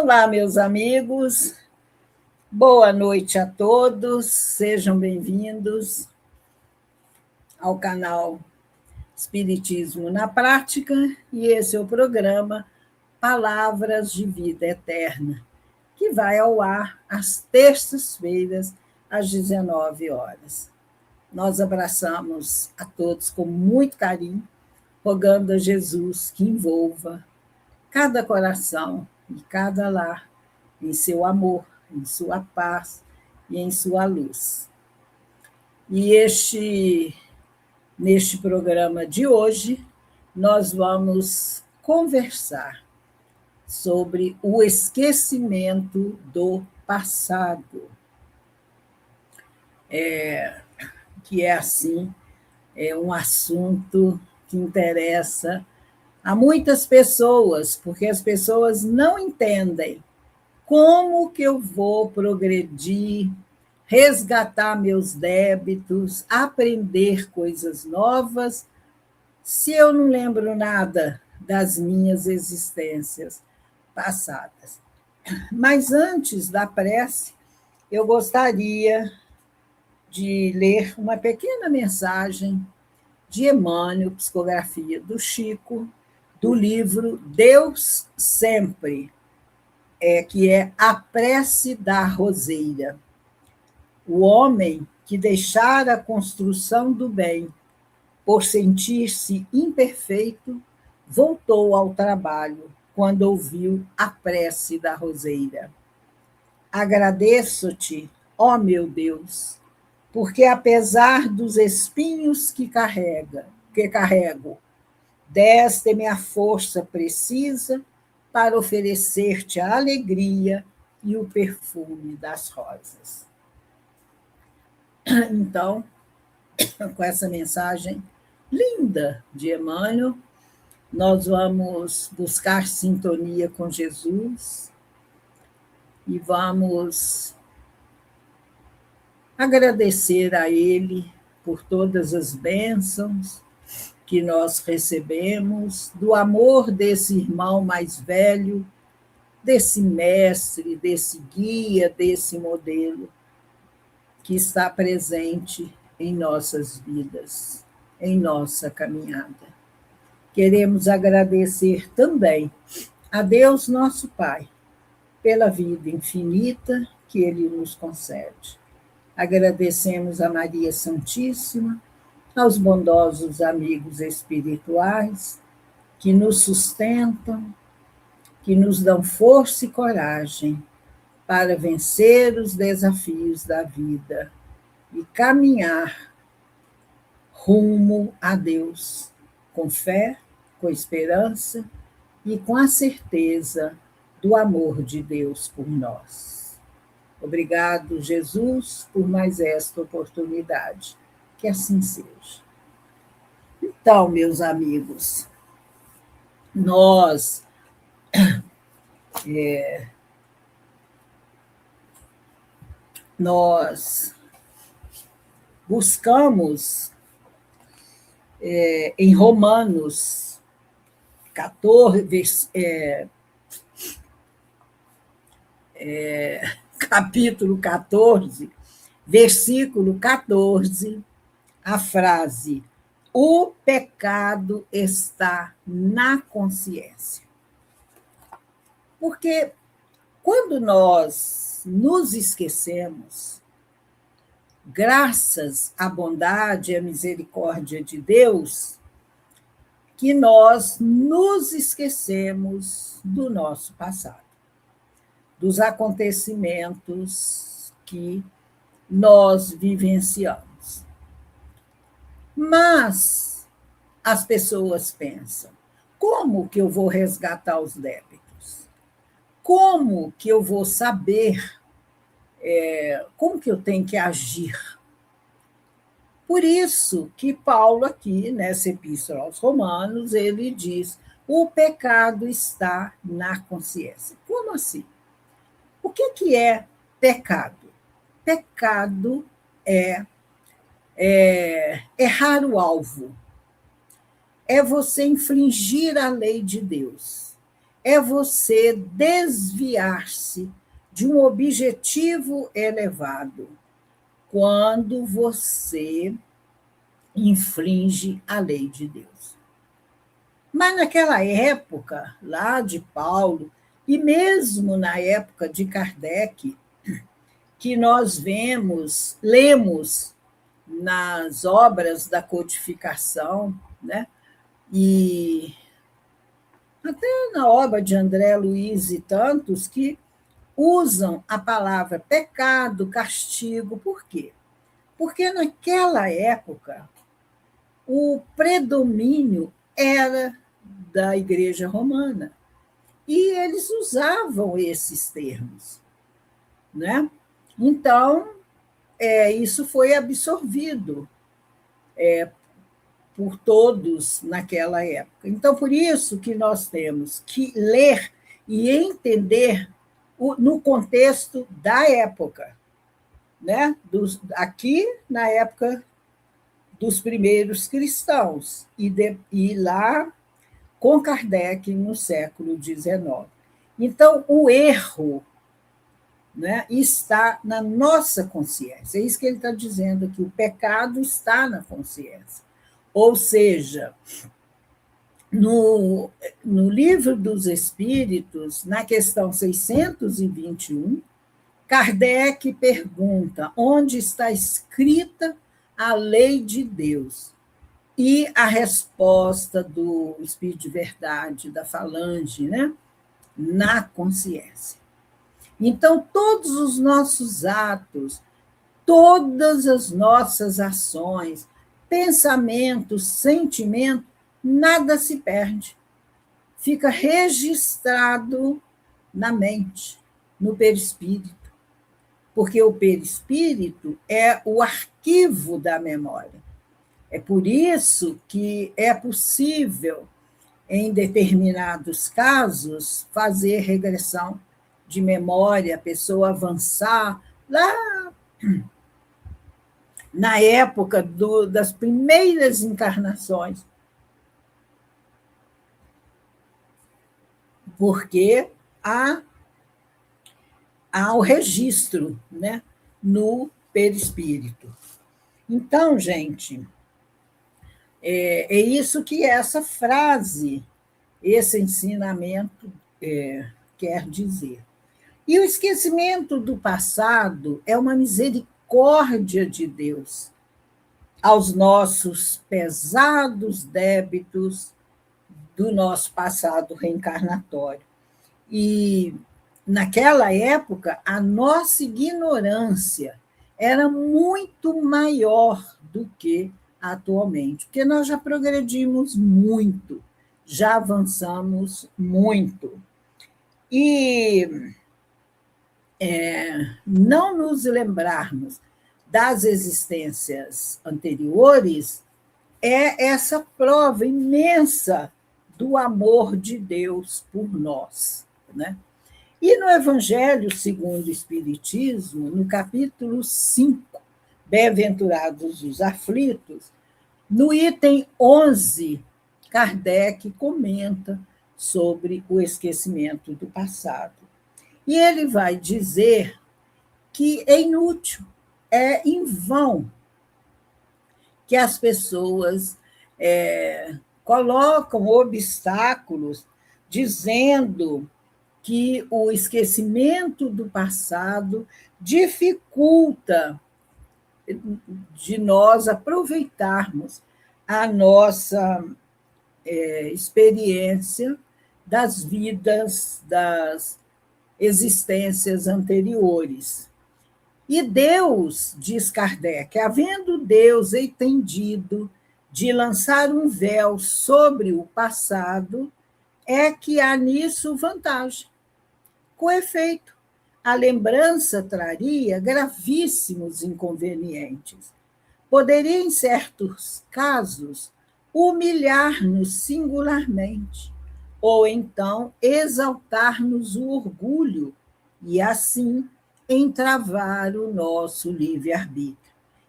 Olá, meus amigos, boa noite a todos, sejam bem-vindos ao canal Espiritismo na Prática, e esse é o programa Palavras de Vida Eterna, que vai ao ar às terças-feiras, às 19 horas. Nós abraçamos a todos com muito carinho, rogando a Jesus que envolva cada coração e cada lar em seu amor, em sua paz e em sua luz. E neste programa de hoje, nós vamos conversar sobre o esquecimento do passado, que é assim, é um assunto que interessa a muitas pessoas, porque as pessoas não entendem como que eu vou progredir, resgatar meus débitos, aprender coisas novas, se eu não lembro nada das minhas existências passadas. Mas antes da prece, eu gostaria de ler uma pequena mensagem de Emmanuel, psicografia do Chico, do livro Deus Sempre, que é A Prece da Roseira. O homem que deixara a construção do bem por sentir-se imperfeito, voltou ao trabalho quando ouviu a prece da roseira. Agradeço-te, ó meu Deus, porque apesar dos espinhos que carrego, deste-me a força precisa para oferecer-te a alegria e o perfume das rosas. Então, com essa mensagem linda de Emmanuel, nós vamos buscar sintonia com Jesus e vamos agradecer a Ele por todas as bênçãos que nós recebemos, do amor desse irmão mais velho, desse mestre, desse guia, desse modelo que está presente em nossas vidas, em nossa caminhada. Queremos agradecer também a Deus, nosso Pai, pela vida infinita que Ele nos concede. Agradecemos a Maria Santíssima, aos bondosos amigos espirituais que nos sustentam, que nos dão força e coragem para vencer os desafios da vida e caminhar rumo a Deus, com fé, com esperança e com a certeza do amor de Deus por nós. Obrigado, Jesus, por mais esta oportunidade. Que assim seja. Então, meus amigos, nós buscamos em Romanos 14, capítulo 14, versículo 14, a frase: o pecado está na consciência. Porque quando nós nos esquecemos, graças à bondade e à misericórdia de Deus, que nós nos esquecemos do nosso passado, dos acontecimentos que nós vivenciamos. Mas as pessoas pensam: como que eu vou resgatar os débitos? Como que eu vou saber como que eu tenho que agir? Por isso que Paulo aqui, nessa epístola aos Romanos, ele diz: o pecado está na consciência. Como assim? O que é pecado? Pecado é errar o alvo, é você infringir a lei de Deus, é você desviar-se de um objetivo elevado quando você infringe a lei de Deus. Mas naquela época, lá de Paulo, e mesmo na época de Kardec, que nós lemos nas obras da codificação, né? E até na obra de André Luiz e tantos que usam a palavra pecado, castigo. Por quê? Porque naquela época o predomínio era da Igreja Romana e eles usavam esses termos, né? Então, isso foi absorvido por todos naquela época. Então, por isso que nós temos que ler e entender no contexto da época, né? Aqui, na época dos primeiros cristãos, e lá com Kardec no século XIX. Então, o erro, né, está na nossa consciência. É isso que ele está dizendo aqui, o pecado está na consciência. Ou seja, no Livro dos Espíritos, na questão 621, Kardec pergunta onde está escrita a lei de Deus. E a resposta do Espírito de Verdade, da Falange, né? Na consciência. Então, todos os nossos atos, todas as nossas ações, pensamentos, sentimentos, nada se perde. Fica registrado na mente, no perispírito. Porque o perispírito é o arquivo da memória. É por isso que é possível, em determinados casos, fazer regressão de memória, a pessoa avançar lá na época das primeiras encarnações, porque há o registro, né, no perispírito. Então, gente, é isso que essa frase, esse ensinamento quer dizer. E o esquecimento do passado é uma misericórdia de Deus aos nossos pesados débitos do nosso passado reencarnatório. E, naquela época, a nossa ignorância era muito maior do que atualmente, porque nós já progredimos muito, já avançamos muito. E não nos lembrarmos das existências anteriores é essa prova imensa do amor de Deus por nós, né? E no Evangelho segundo o Espiritismo, no capítulo 5, Bem-aventurados os aflitos, no item 11, Kardec comenta sobre o esquecimento do passado. E ele vai dizer que é inútil, é em vão que as pessoas colocam obstáculos dizendo que o esquecimento do passado dificulta de nós aproveitarmos a nossa experiência das vidas, das existências anteriores. E Deus, diz Kardec, havendo Deus entendido de lançar um véu sobre o passado, é que há nisso vantagem. Com efeito, a lembrança traria gravíssimos inconvenientes. Poderia, em certos casos, humilhar-nos singularmente, ou então exaltar-nos o orgulho e, assim, entravar o nosso livre-arbítrio.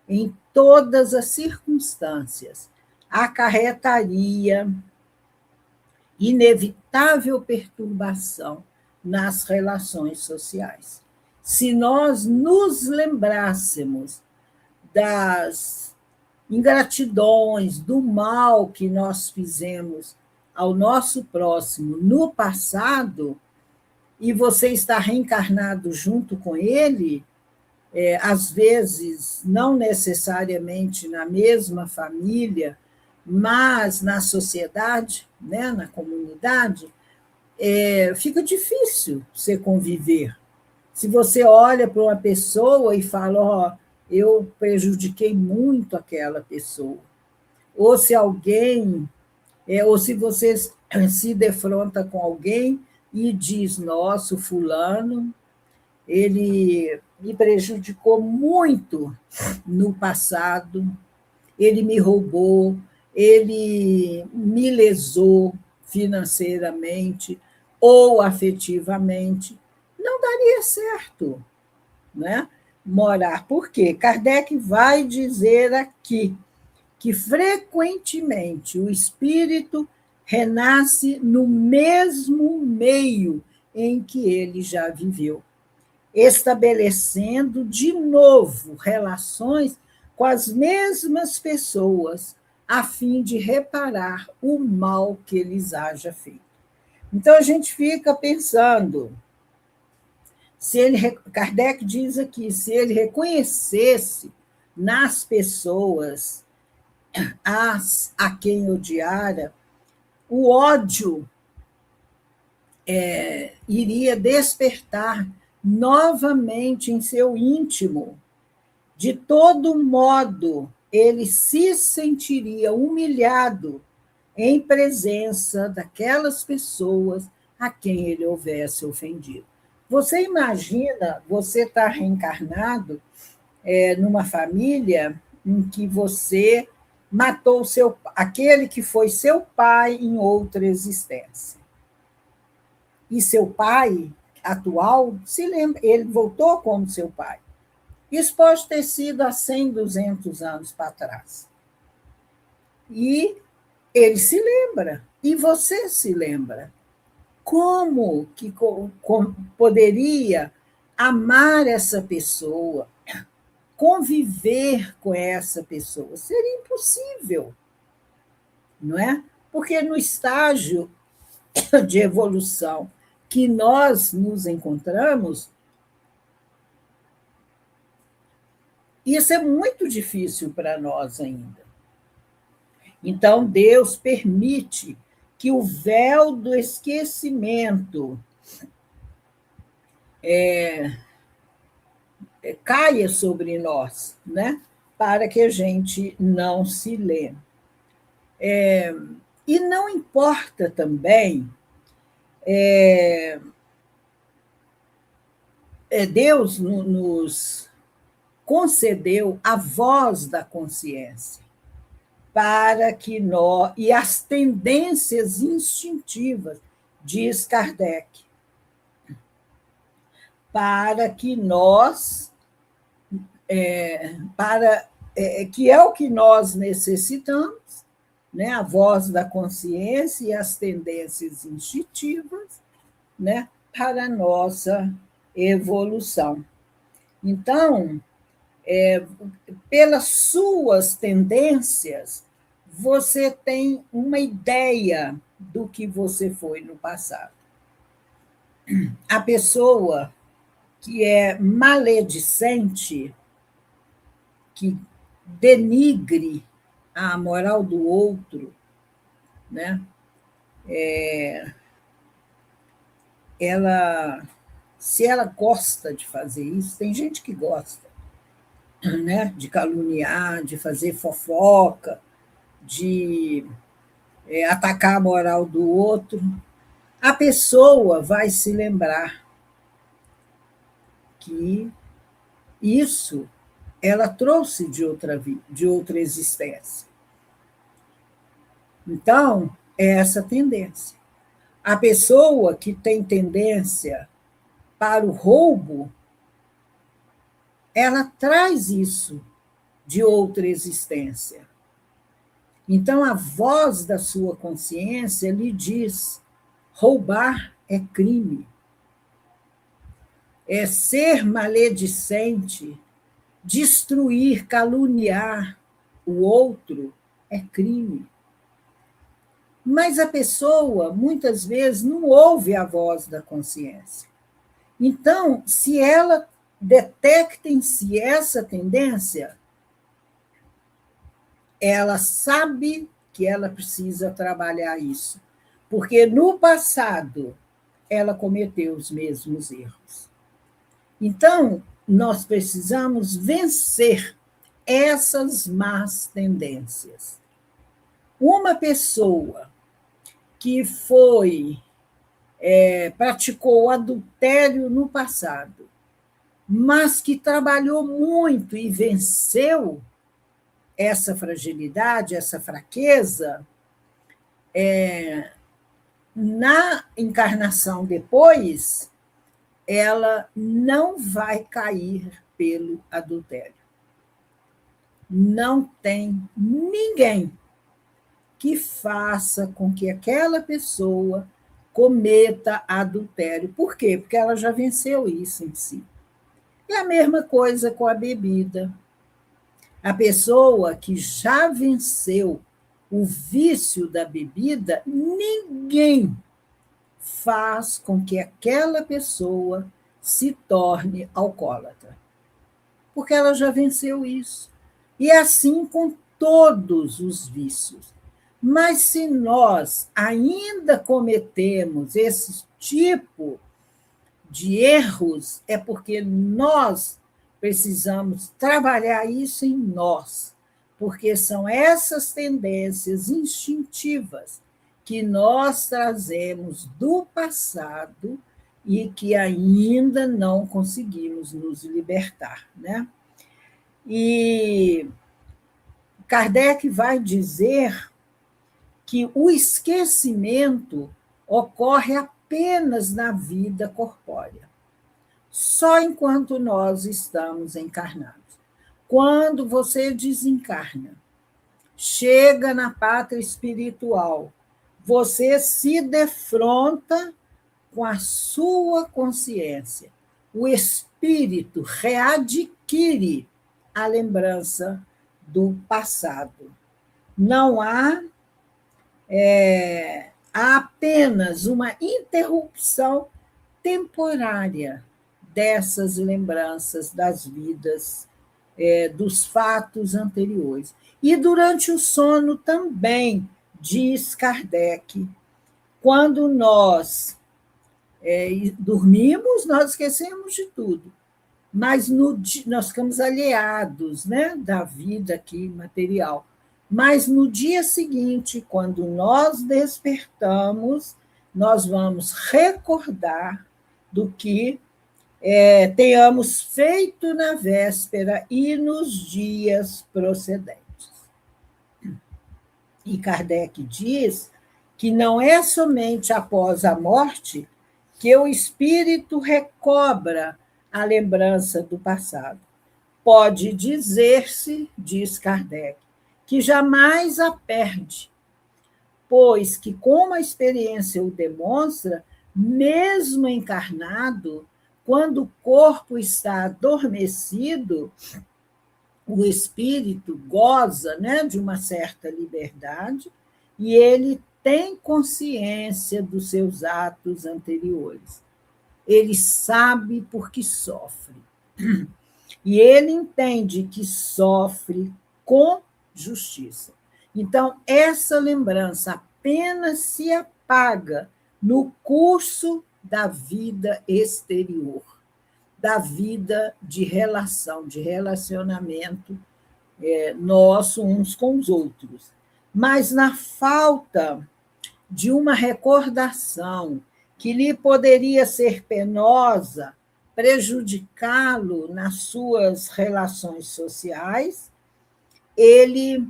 Em todas as circunstâncias, acarretaria inevitável perturbação nas relações sociais. Se nós nos lembrássemos das ingratidões, do mal que nós fizemos ao nosso próximo no passado, e você está reencarnado junto com ele, às vezes, não necessariamente na mesma família, mas na sociedade, né, na comunidade, fica difícil você conviver. Se você olha para uma pessoa e fala, ó, eu prejudiquei muito aquela pessoa, ou se alguém, ou se você se defronta com alguém e diz, nossa, o fulano, ele me prejudicou muito no passado, ele me roubou, ele me lesou financeiramente ou afetivamente. Não daria certo, né? Morar. Por quê? Kardec vai dizer aqui que frequentemente o espírito renasce no mesmo meio em que ele já viveu, estabelecendo de novo relações com as mesmas pessoas, a fim de reparar o mal que eles haja feito. Então, a gente fica pensando, Kardec diz aqui, se ele reconhecesse nas pessoas a quem odiara, o ódio iria despertar novamente em seu íntimo. De todo modo, ele se sentiria humilhado em presença daquelas pessoas a quem ele houvesse ofendido. Você imagina você estar reencarnado numa família em que você matou aquele que foi seu pai em outra existência. E seu pai atual, se lembra, ele voltou como seu pai. Isso pode ter sido há 100, 200 anos para trás. E ele se lembra, e você se lembra. Como que poderia amar essa pessoa, conviver com essa pessoa? Seria impossível, não é? Porque no estágio de evolução que nós nos encontramos, isso é muito difícil para nós ainda. Então, Deus permite que o véu do esquecimento caia sobre nós, né? Para que a gente não se lembre. E não importa também, Deus nos concedeu a voz da consciência, para que nós, e as tendências instintivas, diz Kardec, para que nós, que é o que nós necessitamos, né? A voz da consciência e as tendências instintivas, né? Para a nossa evolução. Então, pelas suas tendências, você tem uma ideia do que você foi no passado. A pessoa que é maledicente, que denigre a moral do outro, né? Se ela gosta de fazer isso, tem gente que gosta, né? De caluniar, de fazer fofoca, de atacar a moral do outro, a pessoa vai se lembrar que isso ela trouxe de outra existência. Então, é essa tendência. A pessoa que tem tendência para o roubo, ela traz isso de outra existência. Então, a voz da sua consciência lhe diz: roubar é crime, é ser maledicente, destruir, caluniar o outro é crime. Mas a pessoa, muitas vezes, não ouve a voz da consciência. Então, se ela detecta em si essa tendência, ela sabe que ela precisa trabalhar isso, porque no passado ela cometeu os mesmos erros. Então, nós precisamos vencer essas más tendências. Uma pessoa que praticou adultério no passado, mas que trabalhou muito e venceu essa fragilidade, essa fraqueza, na encarnação depois, ela não vai cair pelo adultério. Não tem ninguém que faça com que aquela pessoa cometa adultério. Por quê? Porque ela já venceu isso em si. É a mesma coisa com a bebida. A pessoa que já venceu o vício da bebida, ninguém faz com que aquela pessoa se torne alcoólatra, porque ela já venceu isso. E é assim com todos os vícios. Mas se nós ainda cometemos esse tipo de erros, é porque nós precisamos trabalhar isso em nós, porque são essas tendências instintivas que nós trazemos do passado e que ainda não conseguimos nos libertar, né? E Kardec vai dizer que o esquecimento ocorre apenas na vida corpórea, só enquanto nós estamos encarnados. Quando você desencarna, chega na pátria espiritual, você se defronta com a sua consciência. O espírito readquire a lembrança do passado. Não há, há apenas uma interrupção temporária dessas lembranças das vidas, dos fatos anteriores. E durante o sono também, diz Kardec, quando nós dormimos, nós esquecemos de tudo, mas nós ficamos alheados, né, da vida aqui material. Mas no dia seguinte, quando nós despertamos, nós vamos recordar do que tenhamos feito na véspera e nos dias procedentes. E Kardec diz que não é somente após a morte que o espírito recobra a lembrança do passado. Pode dizer-se, diz Kardec, que jamais a perde, pois que, como a experiência o demonstra, mesmo encarnado, quando o corpo está adormecido, o espírito goza, né, de uma certa liberdade e ele tem consciência dos seus atos anteriores. Ele sabe porque sofre. E ele entende que sofre com justiça. Então, essa lembrança apenas se apaga no curso da vida exterior, da vida de relação, de relacionamento nosso uns com os outros. Mas na falta de uma recordação que lhe poderia ser penosa, prejudicá-lo nas suas relações sociais, ele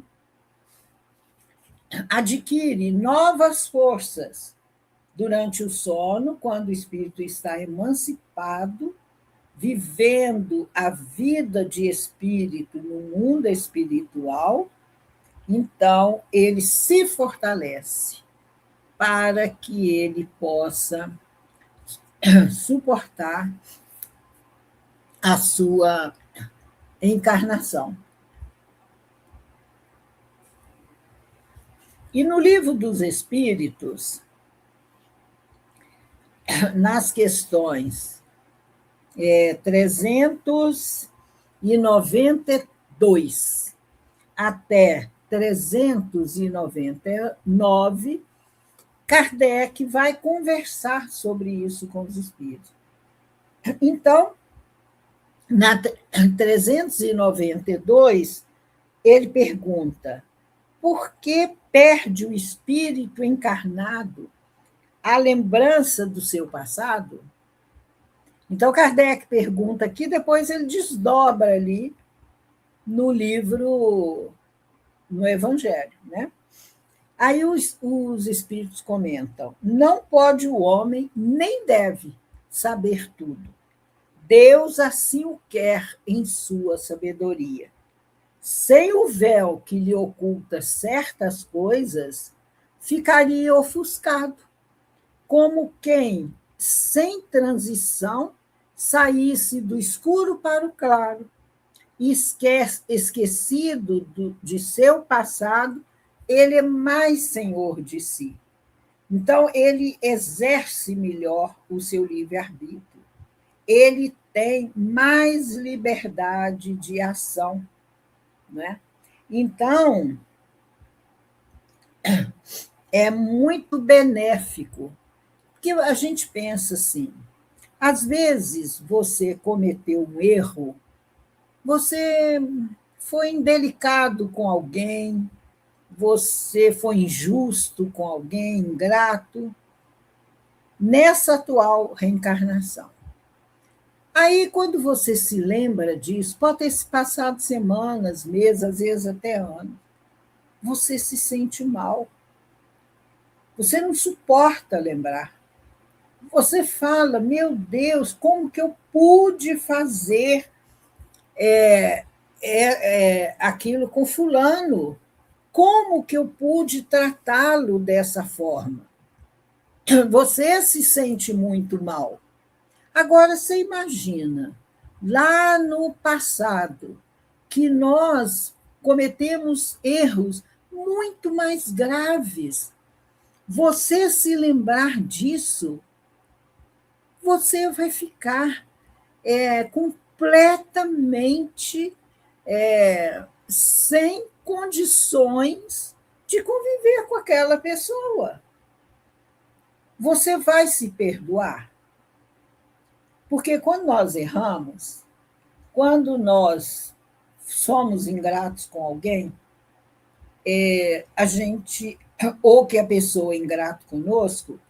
adquire novas forças durante o sono, quando o espírito está emancipado, vivendo a vida de espírito no mundo espiritual, Então, ele se fortalece para que ele possa suportar a sua encarnação. E no Livro dos Espíritos, nas questões 392 até 399, Kardec vai conversar sobre isso com os espíritos. Então, na 392, ele pergunta: por que perde o espírito encarnado a lembrança do seu passado? Então, Kardec pergunta aqui, depois ele desdobra ali no livro, no Evangelho, né? Aí os espíritos comentam: não pode o homem, nem deve saber tudo. Deus assim o quer em sua sabedoria. Sem o véu que lhe oculta certas coisas, ficaria ofuscado, como quem, sem transição, saísse do escuro para o claro, e esquecido de seu passado, ele é mais senhor de si. Então, ele exerce melhor o seu livre-arbítrio. Ele tem mais liberdade de ação, né? Então, é muito benéfico, porque a gente pensa assim, às vezes você cometeu um erro, você foi indelicado com alguém, você foi injusto com alguém, ingrato, nessa atual reencarnação. Aí, quando você se lembra disso, pode ter se passado semanas, meses, às vezes até anos, você se sente mal. Você não suporta lembrar. Você fala: meu Deus, como que eu pude fazer aquilo com fulano? Como que eu pude tratá-lo dessa forma? Você se sente muito mal. Agora, você imagina, lá no passado, que nós cometemos erros muito mais graves. Você se lembrar disso, você vai ficar completamente sem condições de conviver com aquela pessoa. Você vai se perdoar? Porque quando nós erramos, quando nós somos ingratos com alguém, a gente, ou que a pessoa é ingrata conosco,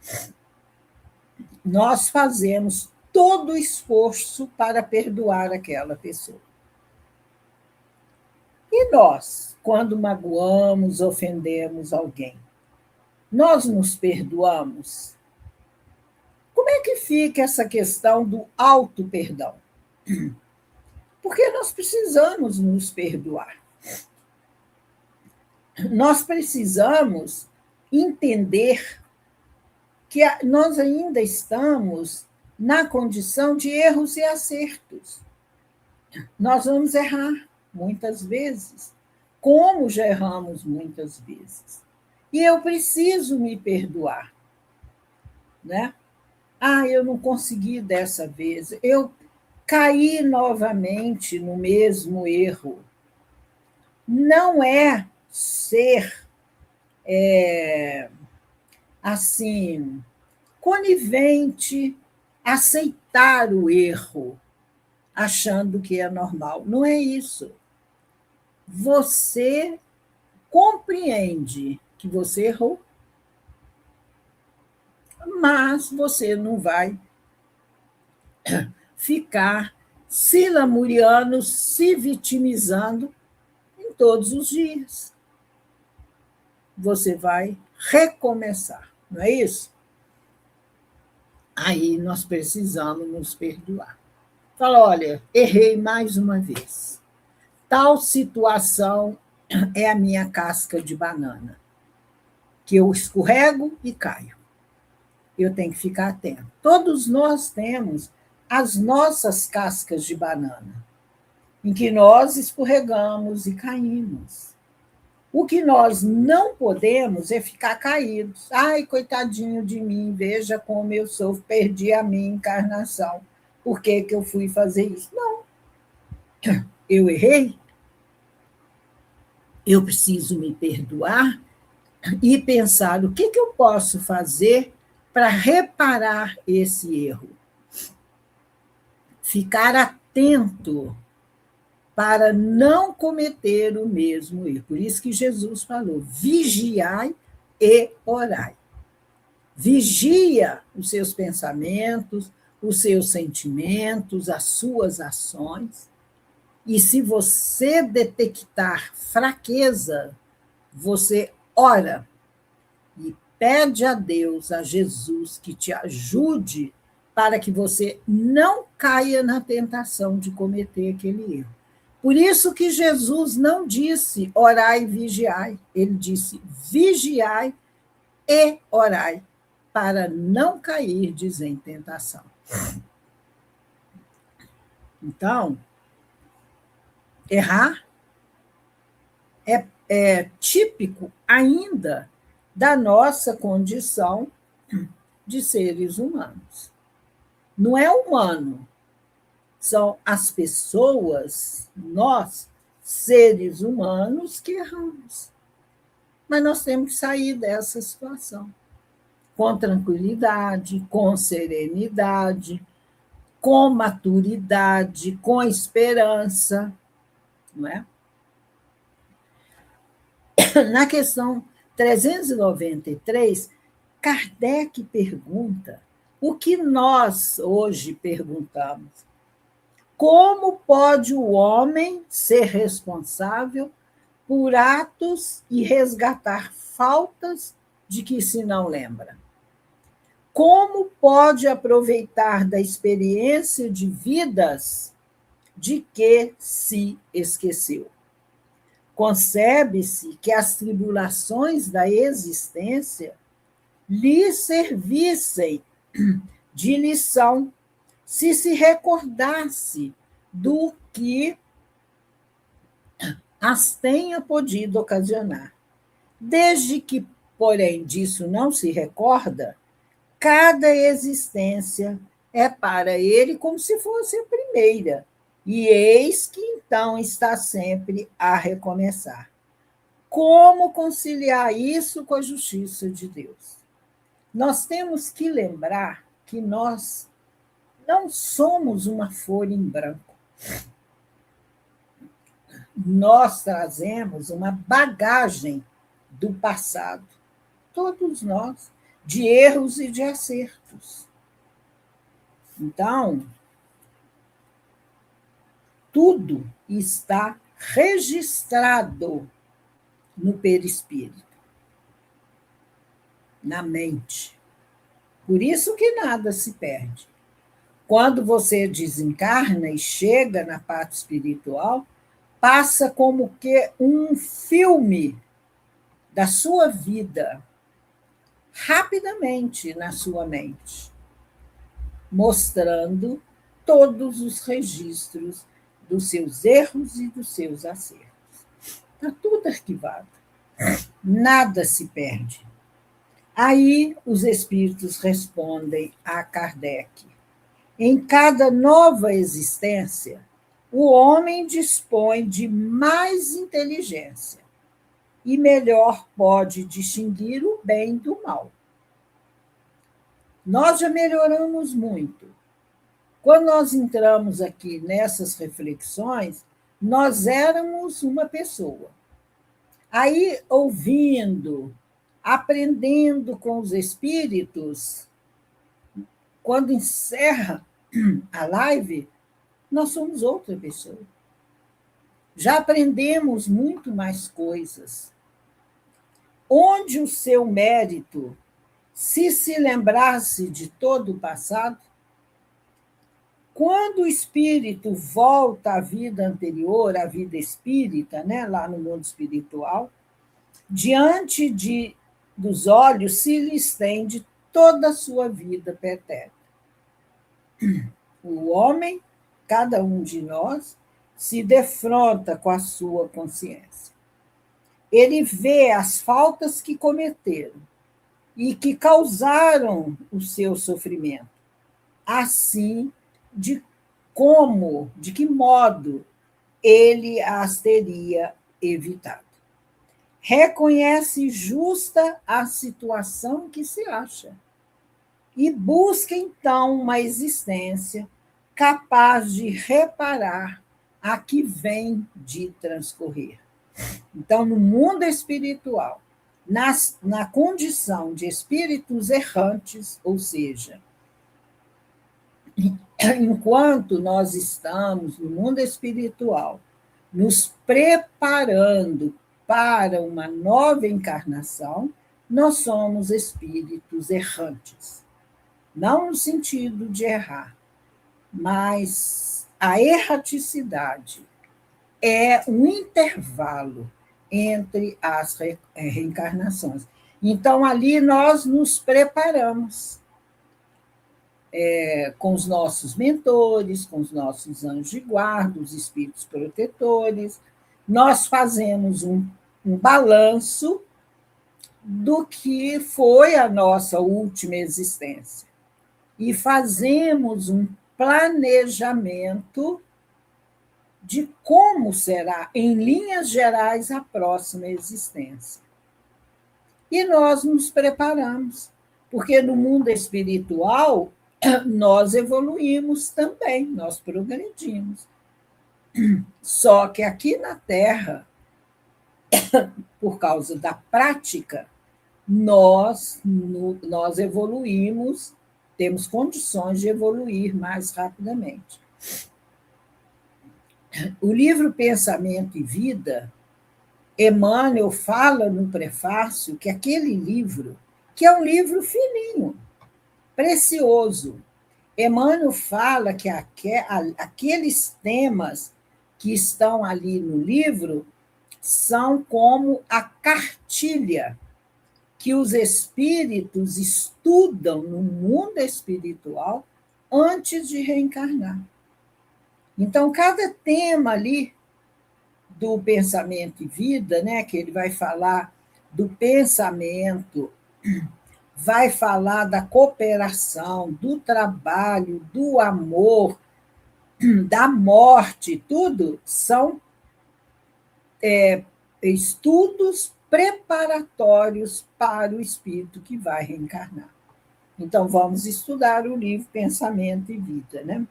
nós fazemos todo o esforço para perdoar aquela pessoa. E nós, quando magoamos, ofendemos alguém, nós nos perdoamos? Como é que fica essa questão do auto-perdão? Porque nós precisamos nos perdoar. Nós precisamos entender que nós ainda estamos na condição de erros e acertos. Nós vamos errar muitas vezes, como já erramos muitas vezes. E eu preciso me perdoar, né? Eu não consegui dessa vez, eu caí novamente no mesmo erro. Não é ser assim, conivente, aceitar o erro, achando que é normal. Não é isso. Você compreende que você errou, mas você não vai ficar se lamuriando, se vitimizando em todos os dias. Você vai recomeçar, não é isso? Aí nós precisamos nos perdoar. Fala: olha, errei mais uma vez. Tal situação é a minha casca de banana, que eu escorrego e caio. Eu tenho que ficar atento. Todos nós temos as nossas cascas de banana, em que nós escorregamos e caímos. O que nós não podemos é ficar caídos. Ai, coitadinho de mim, veja como eu sou, perdi a minha encarnação. Por que eu fui fazer isso? Não. Eu errei, eu preciso me perdoar e pensar o que eu posso fazer para reparar esse erro. Ficar atento para não cometer o mesmo erro. Por isso que Jesus falou: vigiai e orai. Vigia os seus pensamentos, os seus sentimentos, as suas ações. E se você detectar fraqueza, você ora e pede a Deus, a Jesus, que te ajude para que você não caia na tentação de cometer aquele erro. Por isso que Jesus não disse orai e vigiai, ele disse vigiai e orai, para não cair em tentação. Então, errar é típico ainda da nossa condição de seres humanos. Não é humano, são as pessoas, nós, seres humanos, que erramos. Mas nós temos que sair dessa situação com tranquilidade, com serenidade, com maturidade, com esperança, não é? Na questão 393, Kardec pergunta o que nós hoje perguntamos: como pode o homem ser responsável por atos e resgatar faltas de que se não lembra? Como pode aproveitar da experiência de vidas de que se esqueceu? Concebe-se que as tribulações da existência lhe servissem de lição, se recordasse do que as tenha podido ocasionar. Desde que, porém, disso não se recorda, cada existência é para ele como se fosse a primeira, e eis que então está sempre a recomeçar. Como conciliar isso com a justiça de Deus? Nós temos que lembrar que nós não somos uma folha em branco. Nós trazemos uma bagagem do passado, todos nós, de erros e de acertos. Então, tudo está registrado no perispírito, na mente. Por isso que nada se perde. Quando você desencarna e chega na parte espiritual, passa como que um filme da sua vida, rapidamente na sua mente, mostrando todos os registros dos seus erros e dos seus acertos. Está tudo arquivado. Nada se perde. Aí os espíritos respondem a Kardec: em cada nova existência, o homem dispõe de mais inteligência e melhor pode distinguir o bem do mal. Nós já melhoramos muito. Quando nós entramos aqui nessas reflexões, nós éramos uma pessoa. Aí, ouvindo, aprendendo com os espíritos, quando encerra a live, nós somos outra pessoa. Já aprendemos muito mais coisas. Onde o seu mérito, se lembrasse de todo o passado, Quando o espírito volta à vida anterior, à vida espírita, né, lá no mundo espiritual, diante dos olhos se lhe estende toda a sua vida pretérita. O homem, cada um de nós, se defronta com a sua consciência. Ele vê as faltas que cometeram e que causaram o seu sofrimento, assim de que modo ele as teria evitado. Reconhece justa a situação que se acha e busca, então, uma existência capaz de reparar a que vem de transcorrer. Então, no mundo espiritual, na condição de espíritos errantes, ou seja, enquanto nós estamos no mundo espiritual, nos preparando para uma nova encarnação, nós somos espíritos errantes. Não no sentido de errar, mas a erraticidade é um intervalo entre as reencarnações. Então, ali nós nos preparamos com os nossos mentores, com os nossos anjos de guarda, os espíritos protetores, nós fazemos um balanço do que foi a nossa última existência e fazemos um planejamento de como será, em linhas gerais, a próxima existência. E nós nos preparamos, porque no mundo espiritual nós evoluímos também, nós progredimos. Só que aqui na Terra, por causa da prática, nós evoluímos, temos condições de evoluir mais rapidamente. O livro Pensamento e Vida, Emmanuel fala no prefácio que aquele livro, que é um livro fininho, precioso, Emmanuel fala que aqueles temas que estão ali no livro são como a cartilha que os espíritos estudam no mundo espiritual antes de reencarnar. Então, cada tema ali do Pensamento e Vida, né, que ele vai falar do pensamento, vai falar da cooperação, do trabalho, do amor, da morte, tudo são estudos preparatórios para o espírito que vai reencarnar. Então, vamos estudar o livro Pensamento e Vida, né?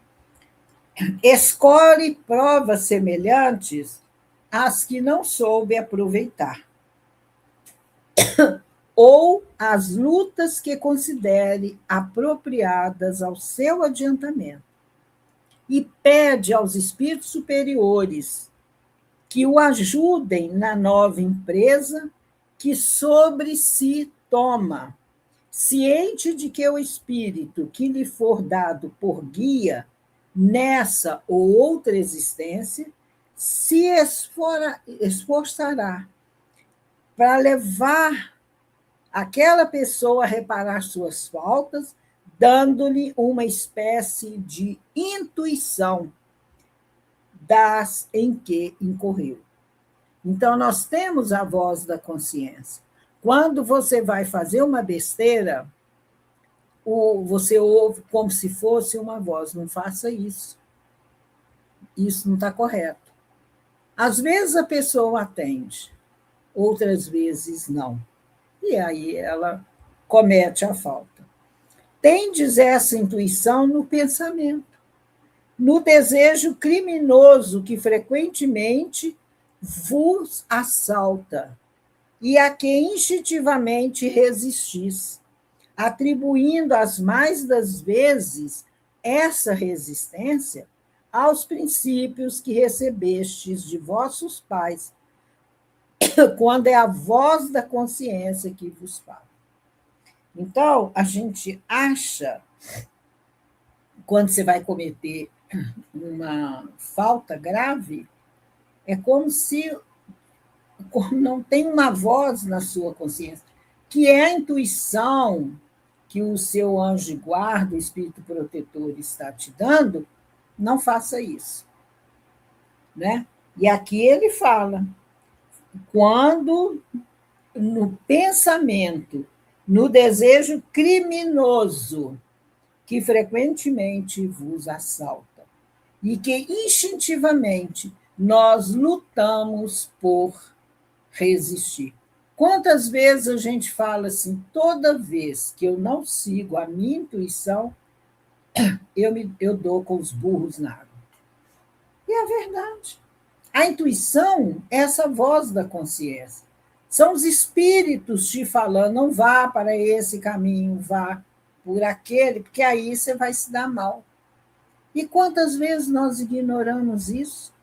Escolhe provas semelhantes às que não soube aproveitar, ou as lutas que considere apropriadas ao seu adiantamento, e pede aos espíritos superiores que o ajudem na nova empresa que sobre si toma, ciente de que o espírito que lhe for dado por guia nessa ou outra existência se esforçará para levar aquela pessoa a reparar suas faltas, dando-lhe uma espécie de intuição das em que incorreu. Então, nós temos a voz da consciência. Quando você vai fazer uma besteira, você ouve como se fosse uma voz. Não faça isso. Isso não está correto. Às vezes a pessoa atende, outras vezes não. E aí ela comete a falta. Tendes essa intuição no pensamento, no desejo criminoso que frequentemente vos assalta e a que instintivamente resistis, atribuindo as mais das vezes essa resistência aos princípios que recebestes de vossos pais, quando é a voz da consciência que vos fala. Então, a gente acha, quando você vai cometer uma falta grave, é como se não tem uma voz na sua consciência, que é a intuição que o seu anjo de guarda, o espírito protetor, está te dando, não faça isso. Né? E aqui ele fala, quando no pensamento, no desejo criminoso, que frequentemente vos assalta, e que instintivamente nós lutamos por resistir. Quantas vezes a gente fala assim, toda vez que eu não sigo a minha intuição, eu dou com os burros na água. E é verdade. A intuição é essa voz da consciência. São os espíritos te falando, não vá para esse caminho, vá por aquele, porque aí você vai se dar mal. E quantas vezes nós ignoramos isso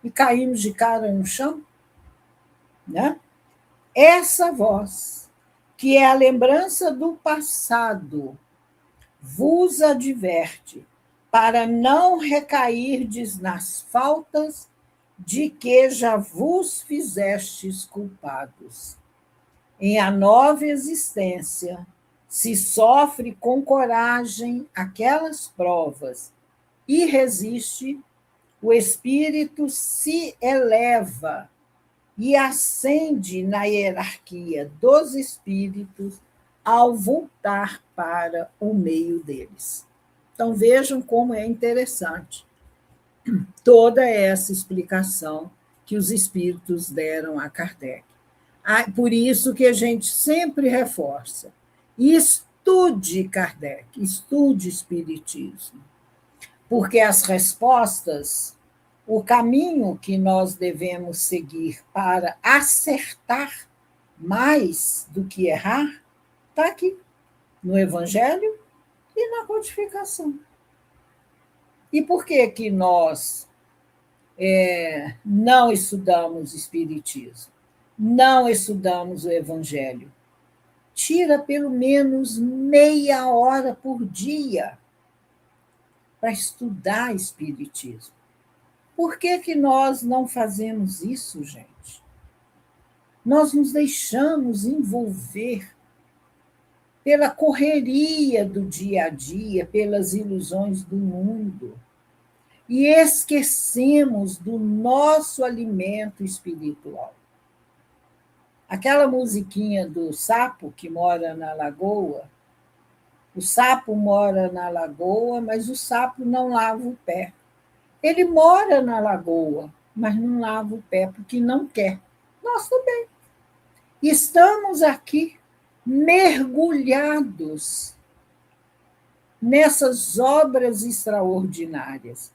e caímos de cara no chão? Né? Essa voz, que é a lembrança do passado, vos adverte para não recairdes nas faltas de que já vos fizestes culpados. Em a nova existência, se sofre com coragem aquelas provas e resiste, o espírito se eleva e ascende na hierarquia dos espíritos ao voltar para o meio deles. Então, vejam como é interessante toda essa explicação que os espíritos deram a Kardec. Por isso que a gente sempre reforça, estude Kardec, estude Espiritismo, porque as respostas, o caminho que nós devemos seguir para acertar mais do que errar, está aqui, no Evangelho e na codificação. E por que que nós não estudamos Espiritismo? Não estudamos o Evangelho? Tira pelo menos meia hora por dia para estudar Espiritismo. Por que que nós não fazemos isso, gente? Nós nos deixamos envolver pela correria do dia a dia, pelas ilusões do mundo, e esquecemos do nosso alimento espiritual. Aquela musiquinha do sapo que mora na lagoa, o sapo mora na lagoa, mas o sapo não lava o pé. Ele mora na lagoa, mas não lava o pé porque não quer. Nós também. Estamos aqui mergulhados nessas obras extraordinárias.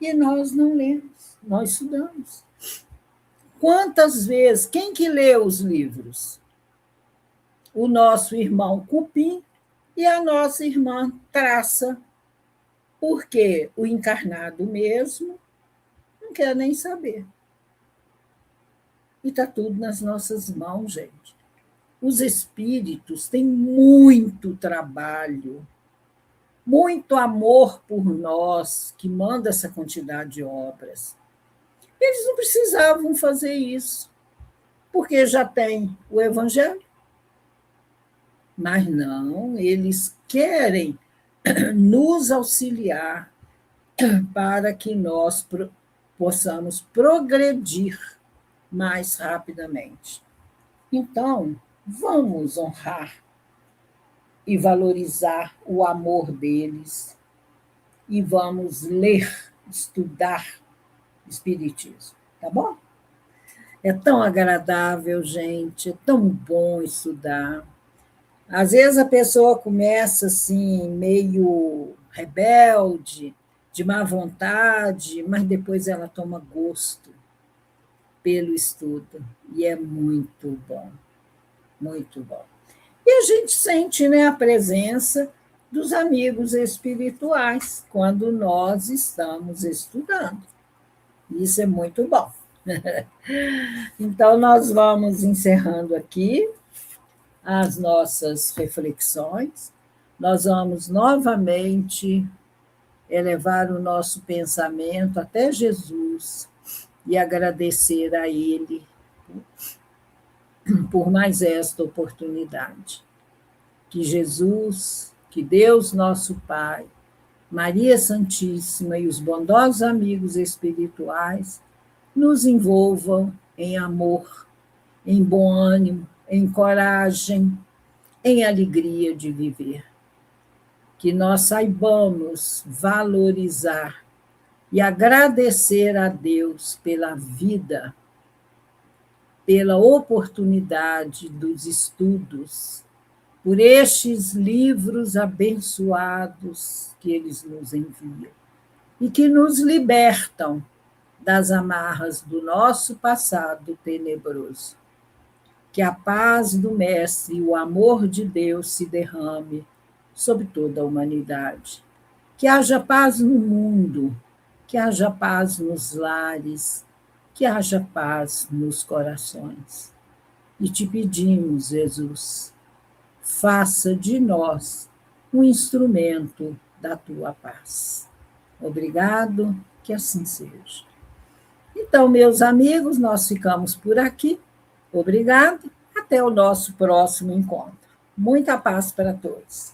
E nós não lemos, nós estudamos. Quantas vezes, quem que lê os livros? O nosso irmão Cupim e a nossa irmã Traça, porque o encarnado mesmo não quer nem saber. E está tudo nas nossas mãos, gente. Os espíritos têm muito trabalho, muito amor por nós, que manda essa quantidade de obras. Eles não precisavam fazer isso, porque já tem o Evangelho. Mas não, eles querem nos auxiliar para que nós possamos progredir mais rapidamente. Então, vamos honrar e valorizar o amor deles e vamos ler, estudar Espiritismo, tá bom? É tão agradável, gente, é tão bom estudar. Às vezes a pessoa começa assim, meio rebelde, de má vontade, mas depois ela toma gosto pelo estudo, e é muito bom, muito bom. E a gente sente, né, a presença dos amigos espirituais quando nós estamos estudando. Isso é muito bom. Então, nós vamos encerrando aqui as nossas reflexões. Nós vamos novamente elevar o nosso pensamento até Jesus e agradecer a Ele por mais esta oportunidade. Que Jesus, que Deus nosso Pai, Maria Santíssima e os bondosos amigos espirituais nos envolvam em amor, em bom ânimo, em coragem, em alegria de viver. Que nós saibamos valorizar e agradecer a Deus pela vida, pela oportunidade dos estudos, por estes livros abençoados que eles nos enviam e que nos libertam das amarras do nosso passado tenebroso. Que a paz do Mestre e o amor de Deus se derrame sobre toda a humanidade. Que haja paz no mundo, que haja paz nos lares, que haja paz nos corações. E te pedimos, Jesus, faça de nós um instrumento da tua paz. Obrigado, que assim seja. Então, meus amigos, nós ficamos por aqui. Obrigado. Até o nosso próximo encontro. Muita paz para todos.